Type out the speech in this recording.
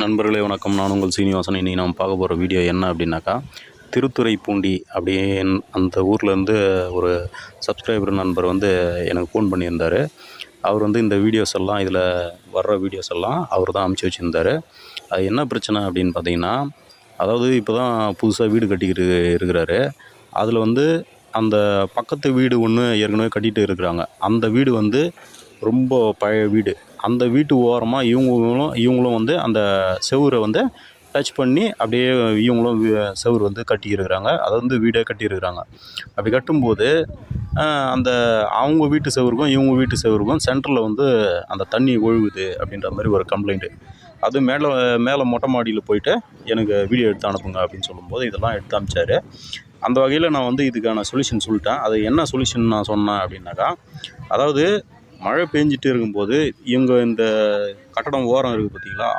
நண்பர்களே வணக்கம். நான் உங்கள் சீனிவாசன். இன்றைக்கி நம்ம பார்க்க போகிற வீடியோ என்ன அப்படின்னாக்கா, திருத்துறைப்பூண்டி அப்படின்னு அந்த ஊர்லேருந்து ஒரு சப்ஸ்கிரைபர் நண்பர் எனக்கு ஃபோன் பண்ணியிருந்தார். அவர் இந்த வீடியோஸ் எல்லாம் இதில் வர்ற வீடியோஸ் எல்லாம் அவர் தான் அனுப்பிச்சி வச்சுருந்தார். அது என்ன பிரச்சனை அப்படின்னு பார்த்தீங்கன்னா, அதாவது இப்போ தான் புதுசாக வீடு கட்டிக்கிட்டு இருக்கிறாரு. அதில் அந்த பக்கத்து வீடு ஒன்று ஏற்கனவே கட்டிகிட்டு இருக்கிறாங்க. அந்த வீடு ரொம்ப பழைய வீடு. அந்த வீட்டு ஓரமாக இவங்களும் அந்த செவுரை டச் பண்ணி அப்படியே இவங்களும் செவுரு கட்டியிருக்கிறாங்க. அதை வீடே கட்டியிருக்கிறாங்க. அப்படி கட்டும்போது அந்த அவங்க வீட்டு செவருக்கும் இவங்க வீட்டு செவருக்கும் சென்டரில் அந்த தண்ணி ஒழுகுது அப்படின்ற மாதிரி ஒரு கம்ப்ளைண்ட்டு. அது மேலே மொட்டை மாடியில் போயிட்டு எனக்கு வீடியோ எடுத்து அனுப்புங்க அப்படின்னு சொல்லும்போது இதெல்லாம் எடுத்து அனுப்பிச்சாரு. அந்த வகையில் நான் இதுக்கான சொல்யூஷன் சொல்லிட்டேன். அது என்ன சொல்யூஷன் நான் சொன்னேன் அப்படின்னாக்கா, அதாவது மழை பெஞ்சிட்டு இருக்கும்போது இவங்க இந்த கட்டடம் ஓரம் இருக்குது பார்த்தீங்களா,